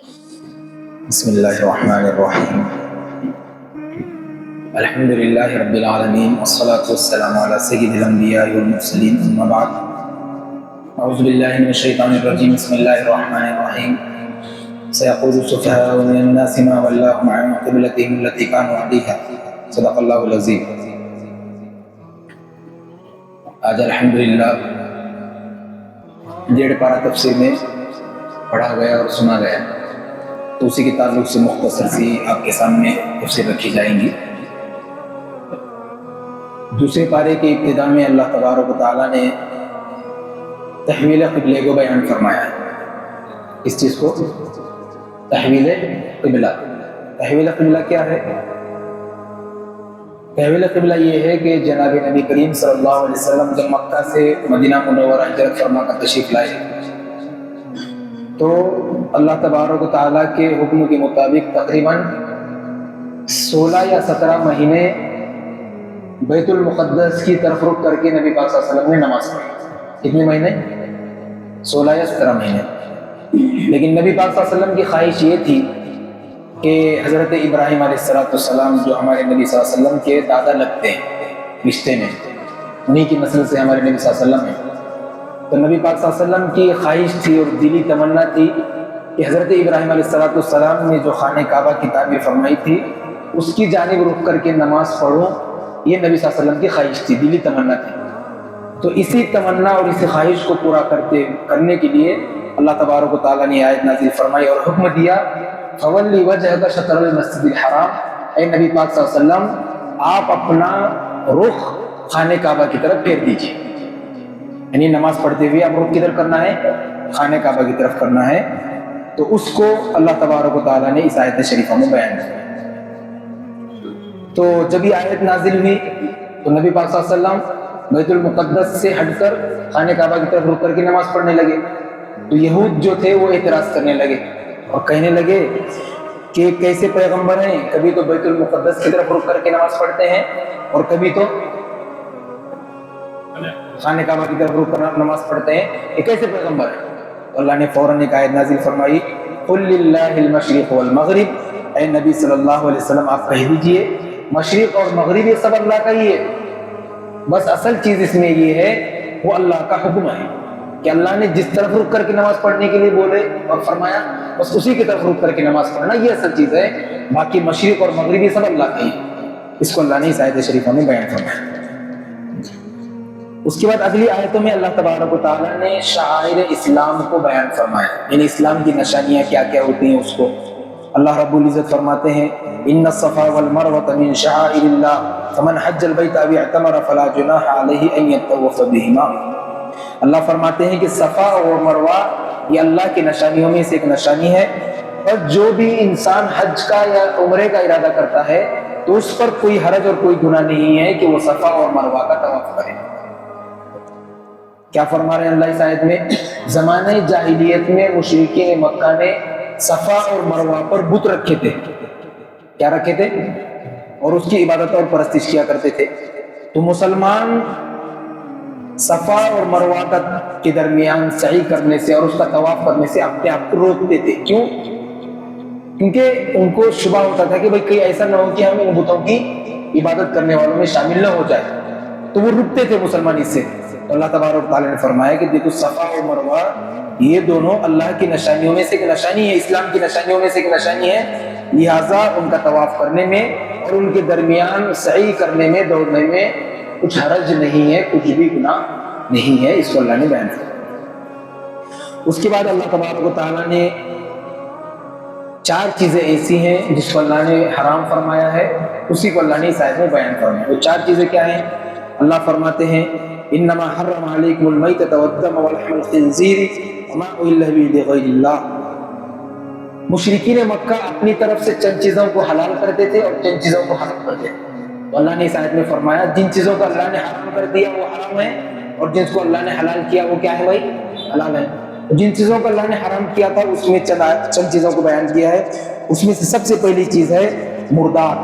بسم اللہ الرحمن الرحیم الحمد للہ رب العالمین والصلاة والسلام علی سید الانبیاء والمرسلین اما بعد اعوذ باللہ من الشیطان الرجیم بسم اللہ الرحمن الرحیم سیقول السفہاء من الناس ما ولاهم عن قبلتهم التي كانوا عليها صدق اللہ العظیم۔ آج الحمدللہ 1.5 پارہ تفسیر میں پڑھا گیا اور سنا گیا، تو اسی کے تعلق سے مختصر سی آپ کے سامنے تفسیر رکھی جائیں گی۔ دوسرے پارے کے ابتدا میں اللہ تبارک و تعالیٰ نے تحویل قبلے کو بیان فرمایا ہے۔ اس چیز کو تحویل قبلہ، تحویل قبلہ کیا ہے؟ تحویل قبلہ یہ ہے کہ جناب نبی کریم صلی اللہ علیہ وسلم جب مکہ سے مدینہ منورہ ہجرت فرما کر تشریف لائے تو اللہ تبارک و تعالیٰ کے حکم کے مطابق تقریباً 16 یا 17 مہینے بیت المقدس کی طرف رخ کر کے نبی پاک صلی اللہ علیہ وسلم نے نماز پڑھی۔ کتنے مہینے؟ 16 یا 17 مہینے۔ لیکن نبی پاک صلی اللہ علیہ وسلم کی خواہش یہ تھی کہ حضرت ابراہیم علیہ السلام جو ہمارے نبی صلی اللہ علیہ وسلم کے دادا لگتے ہیں رشتے میں، انہی کی نسل سے ہمارے نبی صلی اللہ علیہ وسلم ہیں، تو نبی پاک صلی اللہ علیہ وسلم کی خواہش تھی اور دلی تمنا تھی کہ حضرت ابراہیم علیہ السلام نے جو خانہ کعبہ کی تعمیر فرمائی تھی اس کی جانب رخ کر کے نماز پڑھوں، یہ نبی صلی اللہ علیہ وسلم کی خواہش تھی، دلی تمنا تھی۔ تو اسی تمنا اور اسی خواہش کو پورا کرنے کے لیے اللہ تبارک و تعالیٰ نے آیت نازل فرمائی اور حکم دیا فَوَلِّ وَجْهَكَ شَطْرَ الْمَسْجِدِ الْحَرَامِ، اے نبی پاک صلی اللہ علیہ وسلم آپ اپنا رخ خانہ کعبہ کی طرف پھیر دیجیے، یعنی نماز پڑھتے ہوئے آپ رخ کدھر کرنا ہے؟ خانہ کعبہ کی طرف کرنا ہے۔ تو اس کو اللہ تبارک و تعالیٰ نے اس آیت شریفہ میں بیان کیا۔ تو جب یہ آیت نازل ہوئی تو نبی پاک صلی اللہ علیہ وسلم بیت المقدس سے ہٹ کر خانہ کعبہ کی طرف رخ کر کے نماز پڑھنے لگے، تو یہود جو تھے وہ اعتراض کرنے لگے اور کہنے لگے کہ کیسے پیغمبر ہیں، کبھی تو بیت المقدس کی طرف رخ کر کے نماز پڑھتے ہیں اور کبھی تو خانہ کعبہ کی طرف رخ کر نماز پڑھتے ہیں، یہ کیسے پیغمبر ہیں؟ تو اللہ نے فوراً ایک آیت نازل فرمائی قُلْ لِلَّهِ الْمَشْرِقُ وَالْمَغْرِبُ، اے نبی صلی اللہ علیہ وسلم آپ کہہ دیجئے مشرق اور مغرب یہ سب اللہ کا ہی ہے، بس اصل چیز اس میں یہ ہے وہ اللہ کا حکم ہے کہ اللہ نے جس طرف رخ کر کے نماز پڑھنے کے لیے بولے اور فرمایا بس اسی کی طرف رخ کر کے نماز پڑھنا، یہ اصل چیز ہے، باقی مشرق اور مغرب یہ سب اللہ کا ہی ہے۔ اس کو اللہ نے اس آیت شریفہ میں بیان فرمایا۔ اس کے بعد اگلی آیتوں میں اللہ تبارک و تعالیٰ نے شعائر اسلام کو بیان فرمایا، یعنی اسلام کی نشانیاں کیا کیا ہوتی ہیں اس کو اللہ رب العزت فرماتے ہیں ان الصفا والمروة من شعائر اللہ فمن حج البیت او اعتمر فلا جناح علیہ ان یطوف بہما۔ اللہ فرماتے ہیں کہ صفا اور مروہ یہ اللہ کی نشانیوں میں سے ایک نشانی ہے، اور جو بھی انسان حج کا یا عمرے کا ارادہ کرتا ہے تو اس پر کوئی حرج اور کوئی گناہ نہیں ہے کہ وہ صفا اور مروہ کا طواف کرے۔ کیا فرما رہے ہیں اللہ اس آیت میں؟ زمانہ جاہلیت میں مشرکین مکہ نے صفا اور مروہ پر بت رکھے تھے، کیا رکھے تھے؟ اور اس کی عبادت اور پرستش کیا کرتے تھے۔ تو مسلمان صفا اور مروہ کے درمیان سعی کرنے سے اور اس کا طواف کرنے سے اپنے آپ کو روکتے تھے۔ کیوں؟ کیونکہ ان کو شبہ ہوتا تھا کہ بھئی کہیں ایسا نہ ہو کہ ہم ان بتوں کی عبادت کرنے والوں میں شامل نہ ہو جائے، تو وہ رکتے تھے مسلمان اس سے۔ تو اللہ تبارک تعالیٰ نے فرمایا کہ دیکھو صفا اور مروہ یہ دونوں اللہ کی نشانیوں میں سے ایک نشانی ہے، اسلام کی نشانیوں میں سے ایک نشانی ہے، لہٰذا ان کا طواف کرنے میں اور ان کے درمیان سعی کرنے میں دوڑنے میں کچھ حرج نہیں ہے، کچھ بھی گناہ نہیں ہے، اس کو اللہ نے بیان کیا۔ اس کے بعد اللہ تبارک و تعالیٰ نے 4 چیزیں ایسی ہیں جس کو اللہ نے حرام فرمایا ہے، اسی کو اللہ نے اس آیت میں بیان فرمایا۔ وہ 4 چیزیں کیا ہیں؟ اللہ فرماتے ہیں انما حرم علیکم المیتۃ والدم ولحم الخنزیر وما اہل به لغیر اللہ۔ مشرکین مکہ اپنی طرف سے چند چیزوں کو حلال کرتے تھے اور چند چیزوں کو حرام کرتے تھے، تو اللہ نے اس آیت میں فرمایا جن چیزوں کو اللہ نے حرام کر دیا وہ حرام ہے، اور جن کو اللہ نے حلال کیا وہ کیا ہے بھائی؟ حلال ہے۔ جن چیزوں کو اللہ نے حرام کیا تھا اس میں چند چیزوں کو بیان کیا ہے، اس میں سے سب سے پہلی چیز ہے مردار،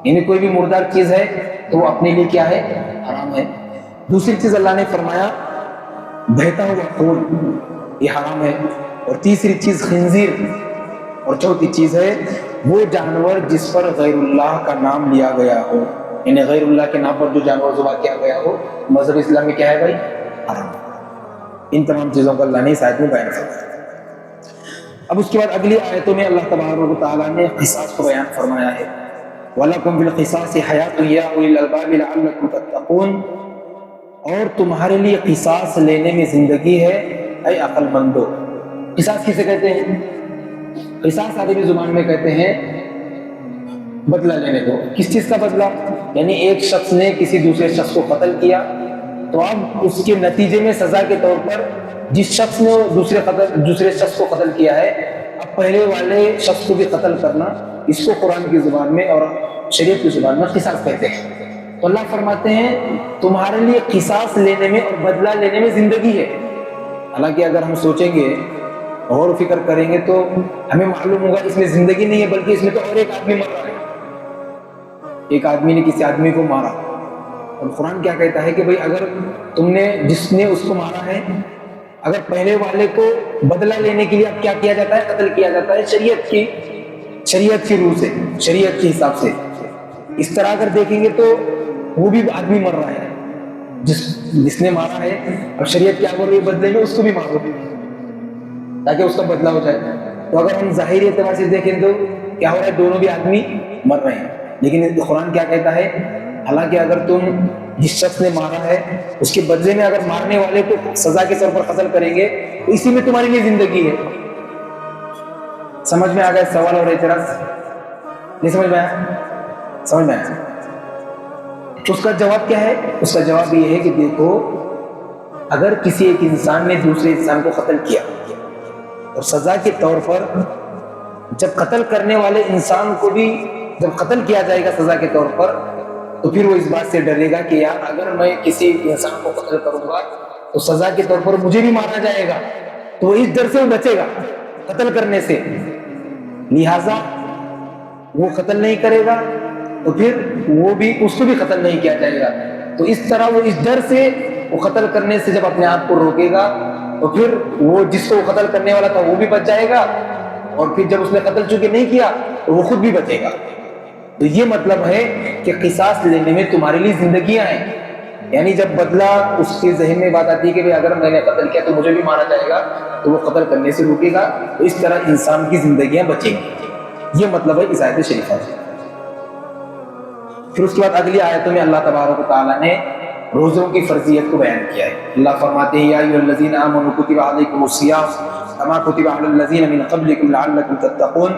یعنی کوئی بھی مردار چیز ہے تو وہ اپنے لیے کیا ہے؟ حرام ہے۔ دوسری چیز اللہ نے فرمایا بہتا ہوا خون، یہ حرام ہے۔ اور تیسری چیز خنزیر، اور چوتھی چیز ہے وہ جانور جس پر غیر اللہ کا نام لیا گیا ہو، یعنی غیر اللہ کے نام پر جو جانور ذبح کیا گیا ہو، مذہب اسلام میں کیا ہے بھائی؟ حرام۔ ان تمام چیزوں کو اللہ نے اس آیت میں بیان فرمایا۔ اب اس کے بعد اگلی آیتوں میں اللہ تبارک و تعالیٰ نے قصاص کو بیان فرمایا ہے، وَلَكُمْ فِي الْقِصَاصِ حَيَاةٌ يَا أُولِي الْأَلْبَابِ لَعَلَّكُمْ تَتَّقُونَ، اور تمہارے لیے قصاص لینے میں زندگی ہے اے عقل مندو۔ قصاص کسے کہتے ہیں؟ قصاص عربی زبان میں کہتے ہیں بدلہ لینے کو۔ کس چیز کا بدلہ؟ یعنی ایک شخص نے کسی دوسرے شخص کو قتل کیا، تو اب اس کے نتیجے میں سزا کے طور پر جس شخص نے دوسرے شخص کو قتل کیا ہے، اب پہلے والے شخص کو بھی قتل کرنا، اس کو قرآن کی زبان میں اور شریعت کی زبان میں قصاص کہتے ہیں۔ تو اللہ فرماتے ہیں تمہارے لیے قصاص لینے میں اور بدلہ لینے میں زندگی ہے۔ حالانکہ اگر ہم سوچیں گے، غور و فکر کریں گے تو ہمیں معلوم ہوگا اس میں زندگی نہیں ہے، بلکہ اس میں تو اور ایک آدمی مر رہا ہے۔ ایک آدمی نے کسی آدمی کو مارا، اور قرآن کیا کہتا ہے کہ بھئی اگر تم نے جس نے اس کو مارا ہے، اگر پہلے والے کو بدلہ لینے کے لیے اب کیا کیا جاتا ہے؟ قتل کیا جاتا ہے شریعت کی روح سے، شریعت کے حساب سے۔ اس طرح اگر دیکھیں گے تو وہ بھی آدمی مر رہا ہے، جس نے مارا ہے، اب شریعت کیا بول رہی ہے؟ بدلے میں اس کو بھی مارو تاکہ اس کا بدلہ ہو جائے۔ تو اگر ہم ظاہری اعتبار سے دیکھیں تو کیا ہو رہا ہے؟ دونوں بھی آدمی مر رہے ہیں، لیکن قرآن کیا کہتا ہے؟ حالانکہ اگر تم جس شخص نے مارا ہے اس کے بدلے میں اگر مارنے والے کو سزا کے طور پر قتل کریں گے تو اسی میں تمہارے لیے زندگی ہے۔ سمجھ میں آ گیا سوال اور اعتراض؟ نہیں سمجھ میں آیا؟ سمجھ میں آیا؟ اس کا جواب کیا ہے؟ اس کا جواب یہ ہے کہ دیکھو، اگر کسی ایک انسان نے دوسرے انسان کو قتل کیا اور سزا کے طور پر جب قتل کرنے والے انسان کو بھی جب قتل کیا جائے گا سزا کے طور پر، تو پھر وہ اس بات سے ڈرے گا کہ یار اگر میں کسی انسان کو قتل کروں گا تو سزا کے طور پر مجھے بھی مارا جائے گا، تو وہ اس ڈر سے وہ بچے گا قتل کرنے سے، لہٰذا وہ قتل نہیں کرے گا، تو پھر وہ بھی اس کو بھی قتل نہیں کیا جائے گا۔ تو اس طرح وہ اس ڈر سے وہ قتل کرنے سے جب اپنے آپ کو روکے گا، تو پھر وہ جس کو قتل کرنے والا تھا وہ بھی بچ جائے گا، اور پھر جب اس نے قتل چونکہ نہیں کیا تو وہ خود بھی بچے گا۔ تو یہ مطلب ہے کہ قصاص لینے میں تمہارے لیے زندگیاں ہیں، یعنی جب بدلہ اس کے ذہن میں بات آتی ہے کہ اگر میں نے قتل کیا تو مجھے بھی مارا جائے گا، تو وہ قتل کرنے سے روکے گا، تو اس طرح انسان کی زندگیاں بچیں گی۔ یہ مطلب ہے اس آیت شریفہ سے۔ پھر اس کے بعد اگلی آیتوں میں اللہ تبارک و تعالیٰ نے روزوں کی فرضیت کو بیان کیا ہے۔ اللہ فرماتے ہیں یا ایھا الذین آمنوا کتب علیکم الصیام کما کتب علی الذین من قبلکم لعلکم تتقون،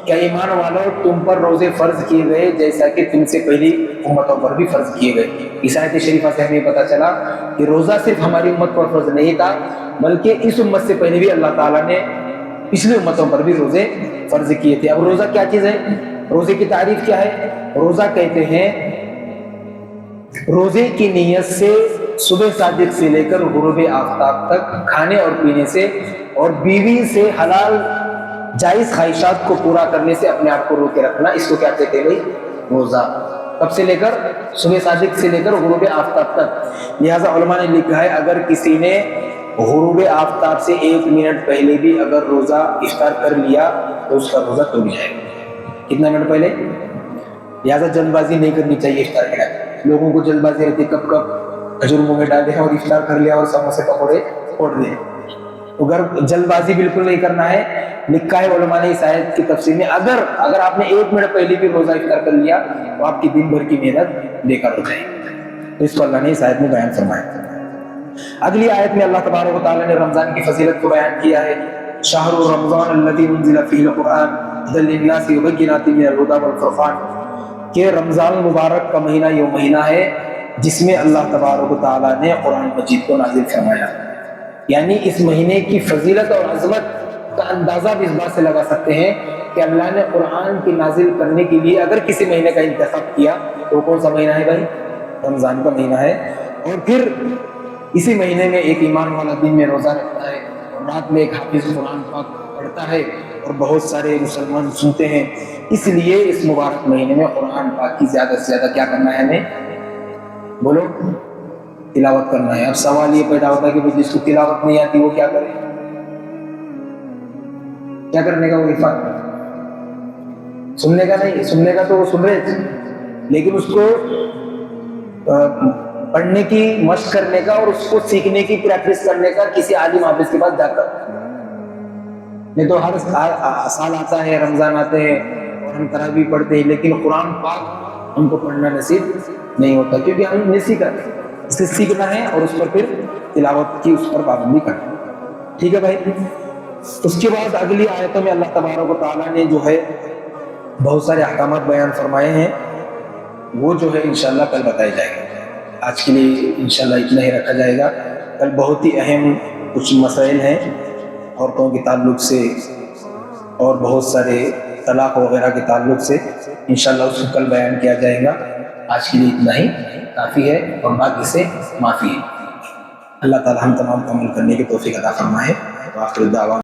کیا ایمان والو تم پر روزے فرض کیے گئے جیسا کہ تم سے پہلی امتوں پر بھی فرض کیے گئے۔ اس آیت شریفہ سے ہمیں پتہ چلا کہ روزہ صرف ہماری امت پر فرض نہیں تھا، بلکہ اس امت سے پہلے بھی اللہ تعالیٰ نے پچھلی امتوں پر بھی روزے فرض کیے تھے۔ اب روزہ کیا چیز ہے؟ روزے کی تعریف کیا ہے؟ روزہ کہتے ہیں روزے کی نیت سے صبح صادق سے لے کر غروب آفتاب تک کھانے اور پینے سے اور بیوی سے حلال جائز خواہشات کو پورا کرنے سے اپنے آپ کو روکے رکھنا، اس کو کیا کہتے ہیں بھائی؟ روزہ۔ کب سے لے کر؟ صبح صادق سے لے کر غروب آفتاب تک۔ لہٰذا علماء نے لکھا ہے اگر کسی نے غروب آفتاب سے 1 منٹ پہلے بھی اگر روزہ افطار کر لیا تو اس کا روزہ ٹوٹ جائے گا۔ کتنا منٹ پہلے؟ لہٰذا جلد بازی نہیں کرنی چاہیے افطار کے ٹائم۔ لوگوں کو جلد بازی رہتی کب کھجور منہ میں ڈالے اور افطار کر لیا اور سموسے پکوڑے پھوڑ دیے۔ اگر جلد بازی بالکل نہیں کرنا ہے، لکھا ہے علماء نے اس آیت کی تفسیر میں اگر آپ نے 1 منٹ پہلے بھی روزہ افطار کر لیا تو آپ کی دن بھر کی محنت بیکار ہو جائے گی۔ تو اس کو اللہ نے اس آیت میں بیان فرمایا۔ اگلی آیت میں اللہ تبارک و تعالیٰ نے رمضان کی فضیلت کو بیان کیا ہے۔ شہر رمضان الذی انزل فیہ القرآن ھدی للناس وبینات من الھدی والفرقان، کہ رمضان المبارک کا مہینہ یہ مہینہ ہے جس میں اللہ تبارک و تعالیٰ نے قرآن مجید کو نازل فرمایا۔ یعنی اس مہینے کی فضیلت اور عظمت کا اندازہ بھی اس بات سے لگا سکتے ہیں کہ اللہ نے قرآن کی نازل کرنے کے لیے اگر کسی مہینے کا انتخاب کیا تو وہ کون سا مہینہ ہے بھائی؟ رمضان کا مہینہ ہے۔ اور پھر اسی مہینے میں ایک ایمان والا دن میں روزہ رکھتا ہے اور رات میں ایک حافظ قرآن پاک پڑھتا ہے اور بہت سارے مسلمان سنتے ہیں۔ اس لیے اس مبارک مہینے میں قرآن پاک کی زیادہ سے زیادہ کیا کرنا ہے ہمیں؟ بولو، تلاوت کرنا ہے۔ اب سوال یہ پیدا ہوتا ہے کہ جس کو تلاوت نہیں آتی وہ کیا کرے؟ کیا کرنے کا وظیفہ؟ سننے کا نہیں، سننے کا تو وہ سن رہے تھے، لیکن اس کو پڑھنے کی مشق کرنے کا اور اس کو سیکھنے کی پریکٹس کرنے کا کسی عالم حافظ کے پاس جا کر، نہیں تو ہر سال آتا ہے، رمضان آتے ہیں اور ہم تراویح پڑھتے ہیں، لیکن قرآن پاک ہم کو پڑھنا نصیب نہیں ہوتا، کیونکہ ہم نہیں سیکھا، اسے سیکھنا ہے اور اس پر پھر تلاوت کی اس پر پابندی کرنا. ٹھیک ہے بھائی. اس کے بعد اگلی آیتوں میں اللہ تبارک و تعالیٰ نے جو ہے بہت سارے احکامات بیان فرمائے ہیں، وہ جو ہے انشاءاللہ کل بتائے جائیں گے. آج کے لیے انشاءاللہ اتنا ہی رکھا جائے گا. کل بہت ہی اہم کچھ مسائل ہیں عورتوں کے تعلق سے اور بہت سارے طلاق وغیرہ کے تعلق سے، انشاءاللہ اس کو کل بیان کیا جائے گا. آج کے لیے اتنا ہی کافی ہے اور باقی سے معافی ہے. اللہ تعالی ہم تمام کو عمل کرنے کی توفیق عطا فرمائے. وآخر دعوانا